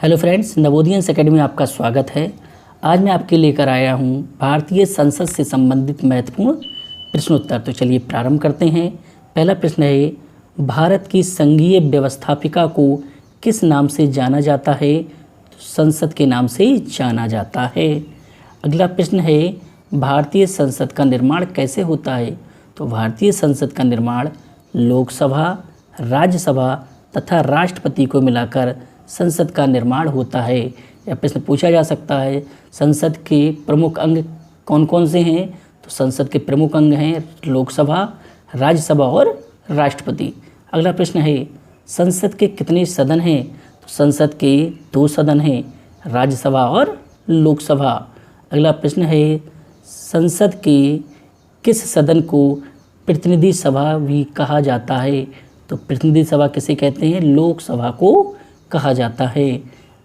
Hello friends, नवोदयंस academy में आपका स्वागत है। आज मैं आपके लेकर आया हूं भारतीय संसद से संबंधित महत्वपूर्ण प्रश्नोत्तर। तो चलिए प्रारंभ करते हैं। पहला प्रश्न है, भारत की संघीय व्यवस्थापिका को किस नाम से जाना जाता है? तो संसद के नाम से जाना जाता है। अगला प्रश्न है, भारतीय संसद का निर्माण कैसे होता है? तो भारतीय संसद का निर्माण लोकसभा, राज्यसभा तथा राष्ट्रपति को मिलाकर संसद का निर्माण होता है। यह प्रश्न पूछा जा सकता है, संसद के प्रमुख अंग कौन कौन से हैं? तो संसद के प्रमुख अंग हैं लोकसभा, राज्यसभा और राष्ट्रपति। अगला प्रश्न है, संसद के कितने सदन हैं? तो संसद के 2 सदन हैं, राज्यसभा और लोकसभा। अगला प्रश्न है, संसद के किस सदन को प्रतिनिधि सभा भी कहा जाता है? तो प्रतिनिधि सभा किसे कहते हैं? लोकसभा को कहा जाता है।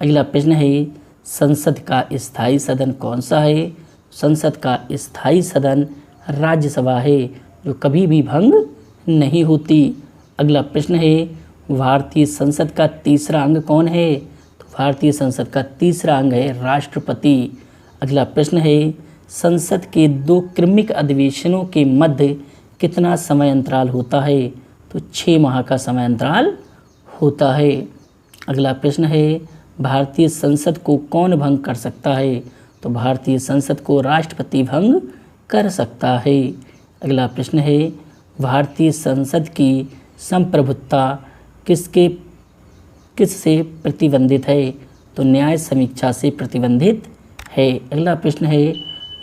अगला प्रश्न है, संसद का स्थायी सदन कौन सा है? संसद का स्थायी सदन राज्यसभा है, जो कभी भी भंग नहीं होती। अगला प्रश्न है, भारतीय संसद का तीसरा अंग कौन है? तो भारतीय संसद का तीसरा अंग है राष्ट्रपति। अगला प्रश्न है, संसद के 2 क्रमिक अधिवेशनों के मध्य कितना समय अंतराल होता है? तो 6 माह का समय अंतराल होता है। अगला प्रश्न है, भारतीय संसद को कौन भंग कर सकता है? तो भारतीय संसद को राष्ट्रपति भंग कर सकता है। अगला प्रश्न है, भारतीय संसद की संप्रभुता किससे प्रतिबंधित है? तो न्याय समीक्षा से प्रतिबंधित है। अगला प्रश्न है,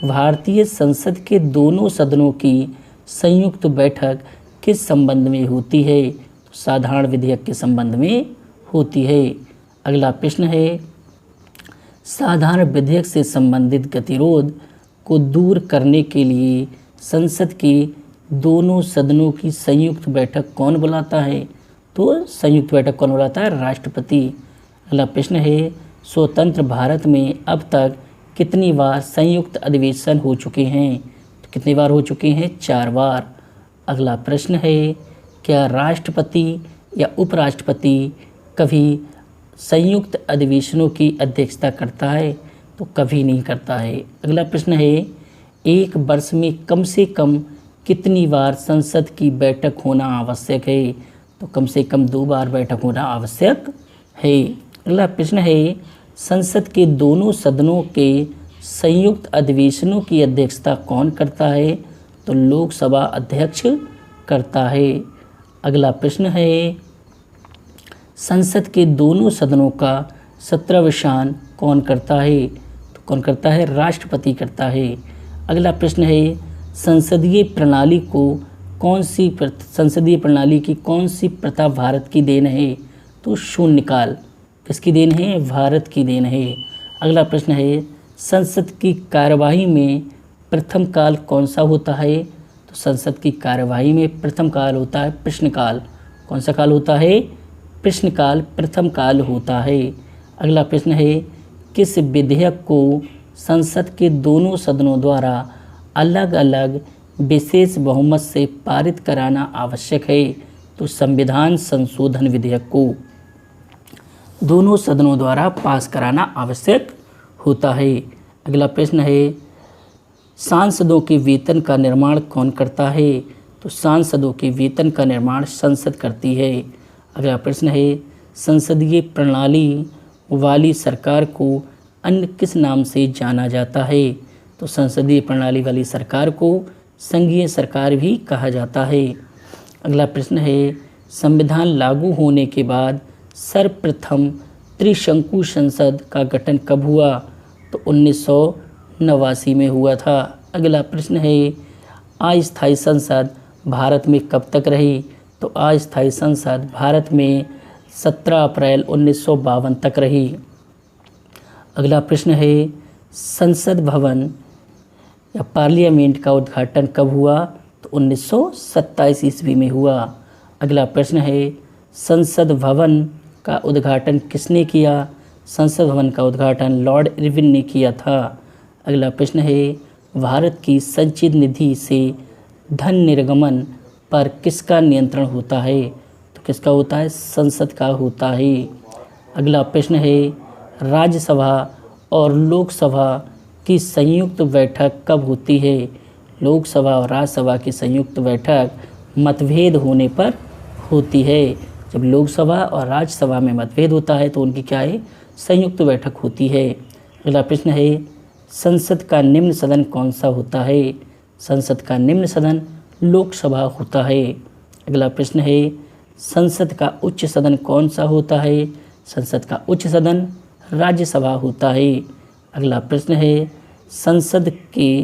भारतीय संसद के दोनों सदनों की संयुक्त बैठक किस संबंध में होती है? तो साधारण विधेयक के संबंध में होती है। अगला प्रश्न है, साधारण विधेयक से संबंधित गतिरोध को दूर करने के लिए संसद के दोनों सदनों की संयुक्त बैठक कौन बुलाता है? तो संयुक्त बैठक कौन बुलाता है? राष्ट्रपति। अगला प्रश्न है, स्वतंत्र भारत में अब तक कितनी बार संयुक्त अधिवेशन हो चुके हैं? तो कितनी बार हो चुके हैं? 4 बार। अगला प्रश्न है, क्या राष्ट्रपति या उपराष्ट्रपति कभी संयुक्त अधिवेशनों की अध्यक्षता करता है? तो कभी नहीं करता है। अगला प्रश्न है, एक वर्ष में कम से कम कितनी बार संसद की बैठक होना आवश्यक है? तो कम से कम 2 बार बैठक होना आवश्यक है। अगला प्रश्न है, संसद के दोनों सदनों के संयुक्त अधिवेशनों की अध्यक्षता कौन करता है? तो लोकसभा अध्यक्ष करता है। अगला प्रश्न है, संसद के दोनों सदनों का सत्रावसान कौन करता है? तो कौन करता है? राष्ट्रपति करता है। अगला प्रश्न है, संसदीय प्रणाली की कौन सी प्रथा भारत की देन है? तो शून्यकाल। किसकी देन है? भारत की देन है। अगला प्रश्न है, संसद की कार्यवाही में प्रथम काल कौन सा होता है? तो संसद की कार्यवाही में प्रथम काल होता है प्रश्नकाल। कौन सा काल होता है? प्रश्नकाल प्रथम काल होता है। अगला प्रश्न है, किस विधेयक को संसद के दोनों सदनों द्वारा अलग अलग विशेष बहुमत से पारित कराना आवश्यक है? तो संविधान संशोधन विधेयक को दोनों सदनों द्वारा पास कराना आवश्यक होता है। अगला प्रश्न है, सांसदों के वेतन का निर्माण कौन करता है? तो सांसदों के वेतन का निर्माण संसद करती है। अगला प्रश्न है, संसदीय प्रणाली वाली सरकार को अन्य किस नाम से जाना जाता है? तो संसदीय प्रणाली वाली सरकार को संघीय सरकार भी कहा जाता है। अगला प्रश्न है, संविधान लागू होने के बाद सर्वप्रथम त्रिशंकु संसद का गठन कब हुआ? तो 1989 में हुआ था। अगला प्रश्न है, अस्थायी संसद भारत में कब तक रही? तो अस्थायी संसद भारत में 17 अप्रैल 1952 तक रही। अगला प्रश्न है, संसद भवन या पार्लियामेंट का उद्घाटन कब हुआ? तो 1927 ईस्वी में हुआ। अगला प्रश्न है, संसद भवन का उद्घाटन किसने किया? संसद भवन का उद्घाटन लॉर्ड इरविन ने किया था। अगला प्रश्न है, भारत की संचित निधि से धन निर्गमन पर किसका नियंत्रण होता है? तो किसका होता है? संसद का होता है। अगला प्रश्न है, राज्यसभा और लोकसभा की संयुक्त बैठक कब होती है? लोकसभा और राज्यसभा की संयुक्त बैठक मतभेद होने पर होती है। जब लोकसभा और राज्यसभा में मतभेद होता है तो उनकी क्या है? संयुक्त बैठक होती है। अगला प्रश्न है, संसद का निम्न सदन कौन सा होता है? संसद का निम्न सदन लोकसभा होता है। अगला प्रश्न है, संसद का उच्च सदन कौन सा होता है? संसद का उच्च सदन राज्यसभा होता है। अगला प्रश्न है, संसद के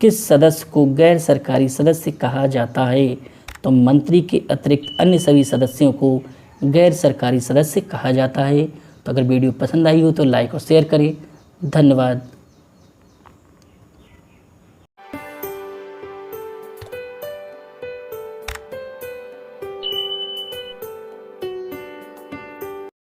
किस सदस्य को गैर सरकारी सदस्य कहा जाता है? तो मंत्री के अतिरिक्त अन्य सभी सदस्यों को गैर सरकारी सदस्य कहा जाता है। तो अगर वीडियो पसंद आई हो तो लाइक और शेयर करें। धन्यवाद।